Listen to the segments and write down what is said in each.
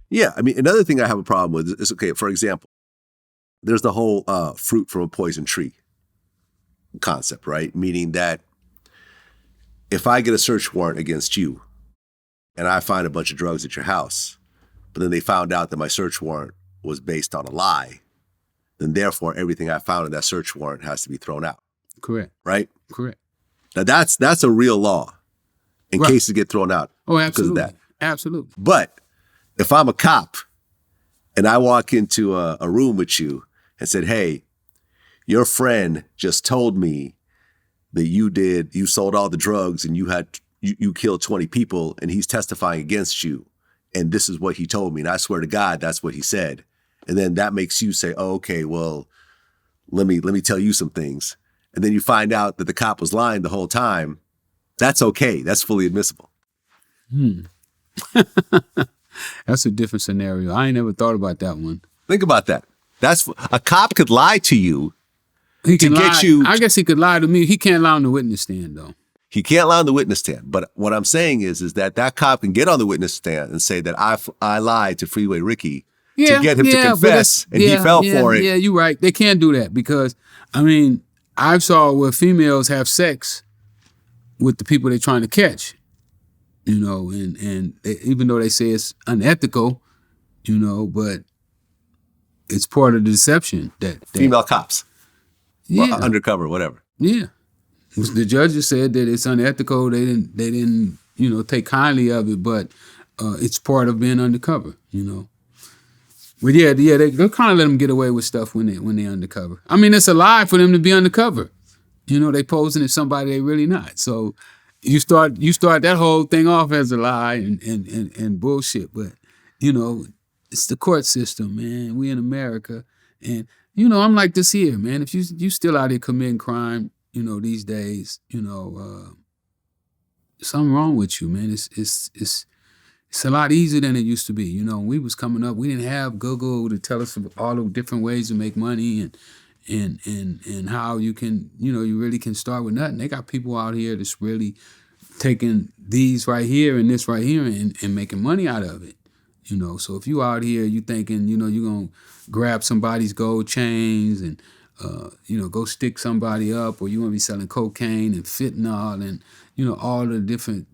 Yeah, I mean, another thing I have a problem with is, okay, for example, there's the whole fruit from a poison tree concept, right? Meaning that if I get a search warrant against you and I find a bunch of drugs at your house, but then they found out that my search warrant was based on a lie, then therefore everything I found in that search warrant has to be thrown out. Correct. Right? Correct. Now that's a real law in cases get thrown out because of that. Absolutely. But if I'm a cop and I walk into a room with you and said, hey, your friend just told me that you sold all the drugs and you killed 20 people and he's testifying against you. And this is what he told me. And I swear to God, that's what he said. And then that makes you say, oh, okay, well, let me tell you some things. And then you find out that the cop was lying the whole time. That's okay. That's fully admissible. That's a different scenario. I ain't never thought about that one. Think about that. That's a cop could lie to you. He can lie. I guess he could lie to me. He can't lie on the witness stand, though. He can't lie on the witness stand. But what I'm saying is that cop can get on the witness stand and say that I lied to Freeway Ricky to get him to confess, and he fell for it. Yeah, you're right. They can't do that because, I mean, I saw where females have sex with the people they're trying to catch, and even though they say it's unethical, but it's part of the deception that female cops, undercover, whatever. Yeah, the judges said that it's unethical. They didn't, take kindly of it, but it's part of being undercover, But they kind of let them get away with stuff when they're undercover. I mean, it's a lie for them to be undercover. They posing as somebody they really not. So you start that whole thing off as a lie and bullshit. But it's the court system, man. We in America, and I'm like this here, man. If you still out here committing crime, these days, something wrong with you, man. It's a lot easier than it used to be. When we was coming up, we didn't have Google to tell us all the different ways to make money and how you can, you really can start with nothing. They got people out here that's really taking these right here and this right here and making money out of it. So if you out here, you thinking, you're going to grab somebody's gold chains and, go stick somebody up, or you want to be selling cocaine and fentanyl and, all the different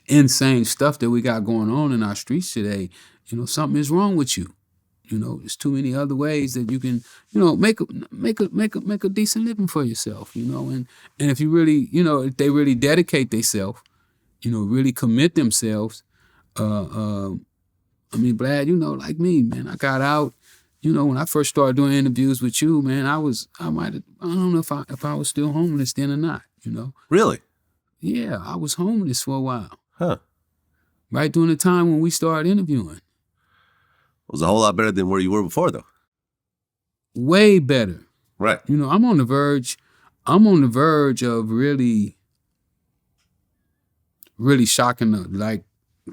insane stuff that we got going on in our streets today, something is wrong with you. There's too many other ways that you can, make a decent living for yourself, and if you really, if they really dedicate themselves, really commit themselves, Vlad, like me, man, I got out, when I first started doing interviews with you, man, I don't know if I was still homeless then or not, Really? Yeah, I was homeless for a while. Huh. Right during the time when we started interviewing. It was a whole lot better than where you were before, though. Way better. Right. I'm on the verge of really, really shocking, like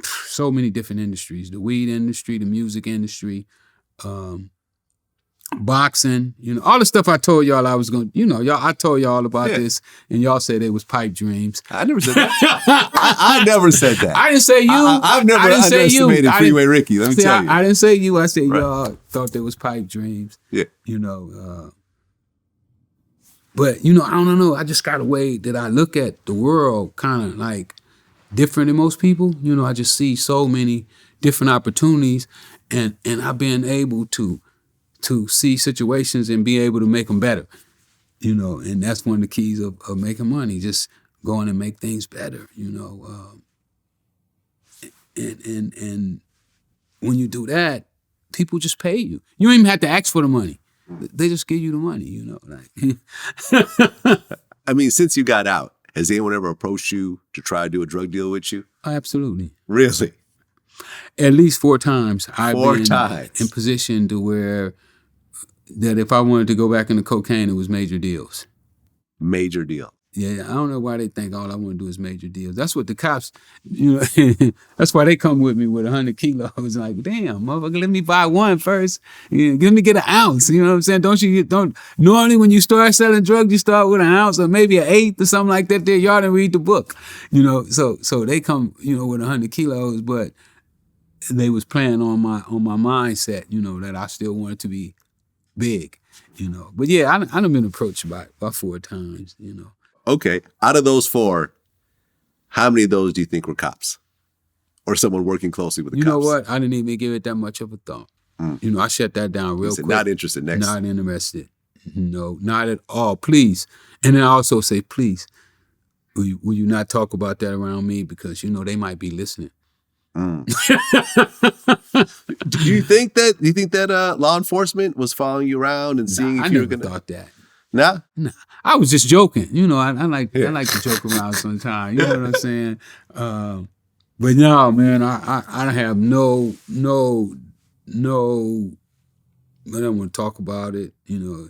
so many different industries, the weed industry, the music industry, boxing, all the stuff I told y'all I was going to, I told y'all about this and y'all said it was pipe dreams. I never said that. I never said that. I didn't say you. I've never underestimated Freeway Ricky, let me tell you. I didn't say you. I said y'all thought there was pipe dreams. Yeah. But, I don't know. I just got a way that I look at the world kind of like different than most people. I just see so many different opportunities and I've been able to see situations and be able to make them better, and that's one of the keys of making money, just going and make things better, and when you do that, people just pay you. You don't even have to ask for the money. They just give you the money, like. I mean, since you got out, has anyone ever approached you to try to do a drug deal with you? Absolutely. Really? At least 4 times. I've been times. In position to where that if I wanted to go back into cocaine, it was major deals. Major deal. Yeah, I don't know why they think all I want to do is major deals. That's what the cops, that's why they come with me with 100 kilos. Like, damn, motherfucker, let me buy one first. Let me get an ounce. You know what I'm saying? Normally when you start selling drugs, you start with an ounce or maybe an eighth or something like that. There, y'all didn't read the book. So they come, with 100 kilos, but they was playing on my mindset, you know, that I still wanted to be big, you know. But yeah, I done been approached about 4 times, you know. Okay. Out of those 4, how many of those do you think were cops? Or someone working closely with the You cops? know what? I didn't even give it that much of a thought. You know, I shut that down real quick. Not interested. Next. Not interested. No, not at all. Please. And then I also say, please, will you not talk about that around me? Because, you know, they might be listening. Do you think that law enforcement was following you around and seeing if you were going to? I never thought that. Nah? Nah. I was just joking. You know, I like to joke around sometimes. You know what I'm saying? But no, man, I have no, I don't want to talk about it. You know,